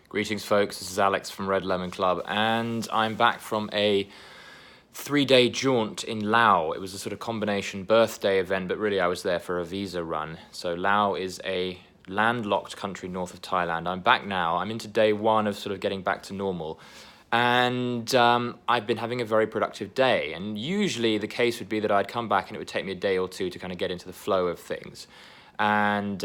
Greetings, folks. This is Alex from Red Lemon Club, and I'm back from a 3-day jaunt in Laos. It was a sort of combination birthday event, but really I was there for a visa run. So Laos is a landlocked country north of Thailand. I'm back now. I'm into day one of sort of getting back to normal. And I've been having a very productive day. And usually the case would be that I'd come back and it would take me a day or two to kind of get into the flow of things. And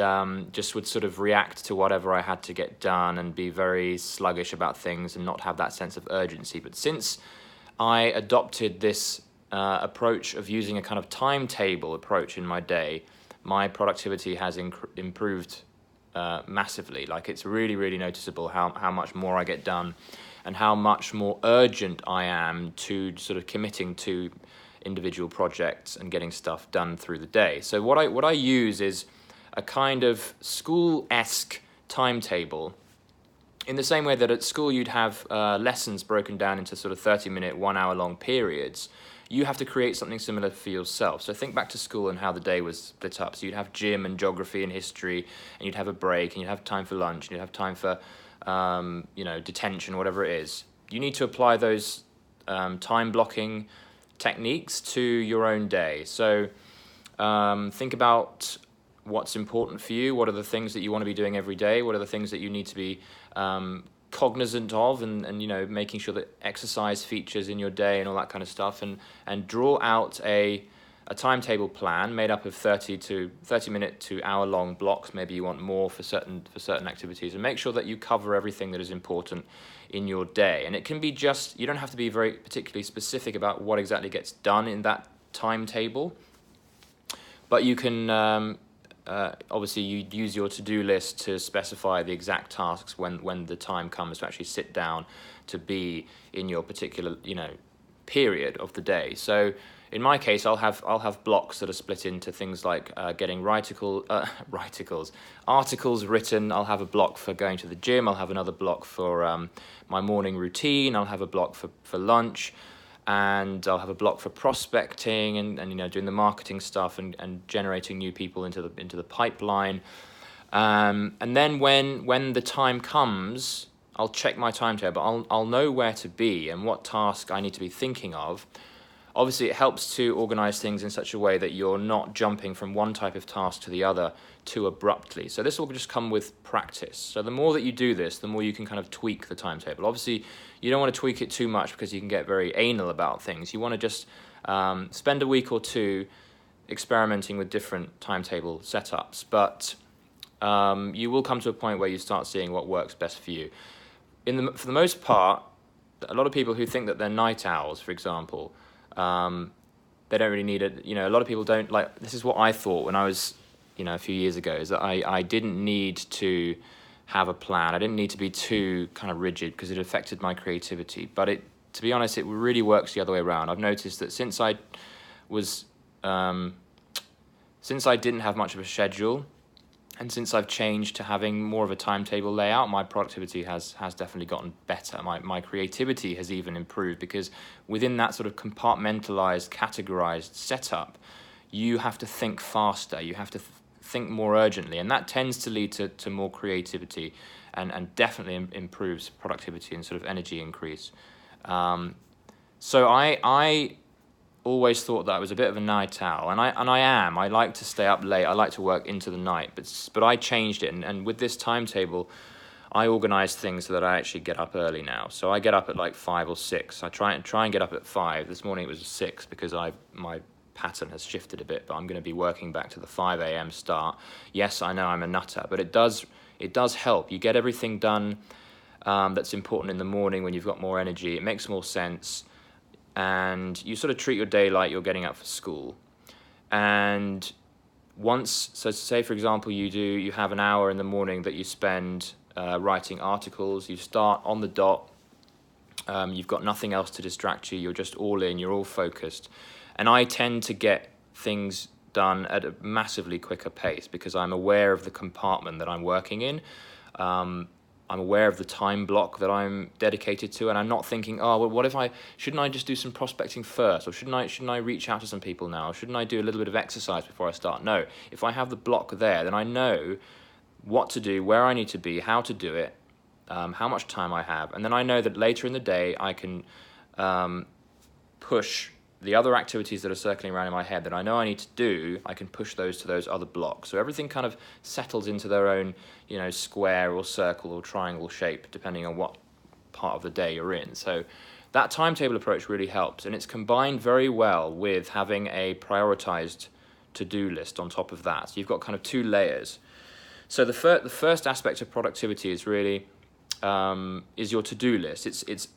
just would sort of react to whatever I had to get done and be very sluggish about things and not have that sense of urgency. But since I adopted this approach of using a kind of timetable approach in my day, my productivity has improved massively. Like, it's really, really noticeable how much more I get done and how much more urgent I am to sort of committing to individual projects and getting stuff done through the day. So what I use is a kind of school-esque timetable. In the same way that at school you'd have lessons broken down into sort of 30-minute, 1-hour-long periods, you have to create something similar for yourself. So think back to school and how the day was split up. So you'd have gym and geography and history, and you'd have a break, and you'd have time for lunch, and you'd have time for detention, whatever it is. You need to apply those time blocking techniques to your own day. So think about what's important for you. What are the things that you want to be doing every day? What are the things that you need to be cognizant of, and making sure that exercise features in your day and all that kind of stuff, and draw out a timetable plan made up of 30-minute to hour-long blocks. Maybe you want more for certain activities, and make sure that you cover everything that is important in your day. And it can be just, you don't have to be very particularly specific about what exactly gets done in that timetable, but you can obviously you use your to-do list to specify the exact tasks when the time comes to actually sit down to be in your particular period of the day. So in my case, I'll have blocks that are split into things like getting articles written. I'll have a block for going to the gym. I'll have another block for my morning routine. I'll have a block for lunch. And I'll have a block for prospecting and doing the marketing stuff and generating new people into the pipeline. And then when the time comes, I'll check my timetable. I'll know where to be and what task I need to be thinking of. Obviously, it helps to organize things in such a way that you're not jumping from one type of task to the other too abruptly. So this will just come with practice. So the more that you do this, the more you can kind of tweak the timetable. Obviously, you don't want to tweak it too much because you can get very anal about things. You want to just spend a week or two experimenting with different timetable setups. But you will come to a point where you start seeing what works best for you. For the most part, a lot of people who think that they're night owls, for example, they don't really need it. A lot of people don't like. This is what I thought when I was, a few years ago, is that I didn't need to have a plan. I didn't need to be too kind of rigid because it affected my creativity. But to be honest, it really works the other way around. I've noticed that since I didn't have much of a schedule, and since I've changed to having more of a timetable layout, my productivity has definitely gotten better. My creativity has even improved, because within that sort of compartmentalized, categorized setup, you have to think faster, you have to think more urgently, and that tends to lead to more creativity and definitely improves productivity and sort of energy increase. So I always thought that I was a bit of a night owl, and I am. I like to stay up late. I like to work into the night, but I changed it, and with this timetable, I organize things so that I actually get up early now. So I get up at like 5 or 6. I try and get up at 5. This morning it was 6 because my pattern has shifted a bit, but I'm going to be working back to the 5 a.m. start. Yes, I know I'm a nutter, but it does help. You get everything done that's important in the morning when you've got more energy. It makes more sense. And you sort of treat your day like you're getting up for school. And so say, for example, you have an hour in the morning that you spend writing articles. You start on the dot. You've got nothing else to distract you. You're just all in. You're all focused. And I tend to get things done at a massively quicker pace because I'm aware of the compartment that I'm working in. I'm aware of the time block that I'm dedicated to, and I'm not thinking, oh, well, shouldn't I just do some prospecting first, or shouldn't I reach out to some people now, or shouldn't I do a little bit of exercise before I start? No, if I have the block there, then I know what to do, where I need to be, how to do it, how much time I have, and then I know that later in the day I can push the other activities that are circling around in my head that I know I need to do. I can push those to those other blocks. So everything kind of settles into their own, square or circle or triangle shape, depending on what part of the day you're in. So that timetable approach really helps, and it's combined very well with having a prioritized to-do list on top of that. So you've got kind of two layers. So the first aspect of productivity is really is your to-do list. It's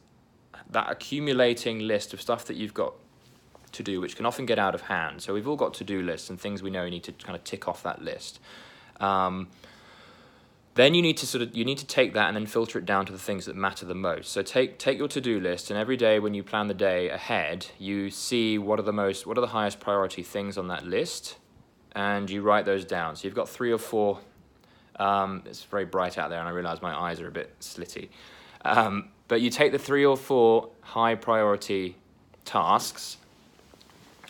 that accumulating list of stuff that you've got to do, which can often get out of hand. So we've all got to-do lists and things we know we need to kind of tick off that list. Then you need to take that and then filter it down to the things that matter the most. So take your to-do list, and every day when you plan the day ahead, you see what are the highest priority things on that list, and you write those down. So you've got 3 or 4. It's very bright out there, and I realize my eyes are a bit slitty. But you take the 3 or 4 high priority tasks,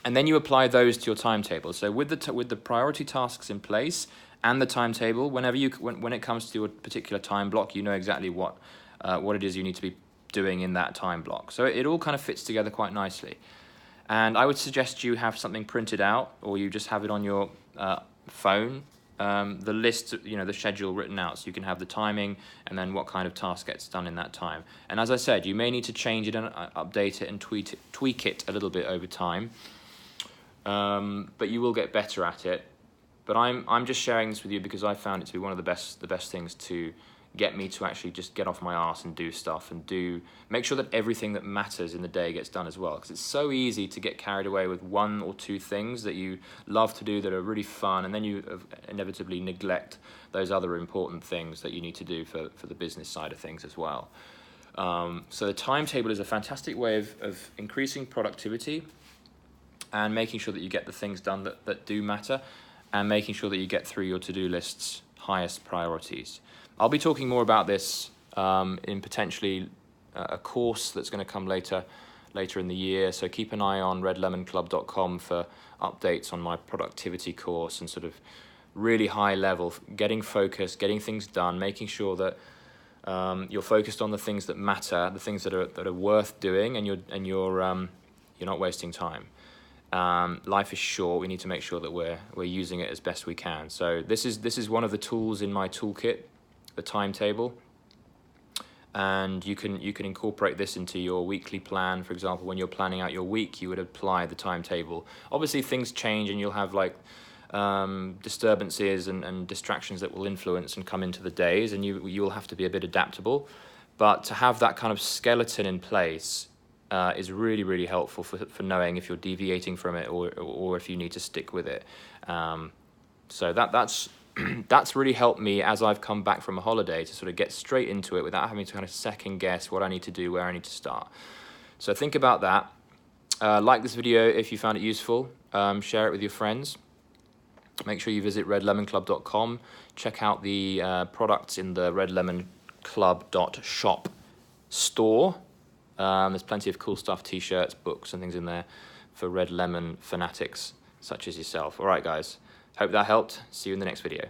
and then you apply those to your timetable. So with the priority tasks in place and the timetable, when it comes to a particular time block, you know exactly what it is you need to be doing in that time block. So it all kind of fits together quite nicely. And I would suggest you have something printed out, or you just have it on your phone. The list, the schedule written out, so you can have the timing and then what kind of task gets done in that time. And as I said, you may need to change it and update it and tweak it a little bit over time, but you will get better at it. But I'm just sharing this with you because I found it to be one of the best things to get me to actually just get off my arse and do stuff, and make sure that everything that matters in the day gets done as well, because it's so easy to get carried away with 1 or 2 things that you love to do that are really fun, and then you inevitably neglect those other important things that you need to do for the business side of things as well. So the timetable is a fantastic way of increasing productivity and making sure that you get the things done that do matter, and making sure that you get through your to-do list's highest priorities. I'll be talking more about this in potentially a course that's going to come later in the year. So keep an eye on redlemonclub.com for updates on my productivity course, and sort of really high level, getting focused, getting things done, making sure that you're focused on the things that matter, the things that are worth doing, and you're not wasting time. Life is short. We need to make sure that we're using it as best we can. So this is one of the tools in my toolkit, the timetable, and you can incorporate this into your weekly plan. For example, when you're planning out your week, you would apply the timetable. Obviously things change, and you'll have disturbances and distractions that will influence and come into the days, and you'll have to be a bit adaptable, but to have that kind of skeleton in place is really, really helpful for knowing if you're deviating from it or if you need to stick with it. So that's really helped me as I've come back from a holiday to sort of get straight into it without having to kind of second guess what I need to do, where I need to start. So think about that. Like this video if you found it useful. Share it with your friends. Make sure you visit redlemonclub.com. Check out the products in the redlemonclub.shop store. There's plenty of cool stuff, t-shirts, books and things in there for Red Lemon fanatics such as yourself. All right, guys. Hope that helped. See you in the next video.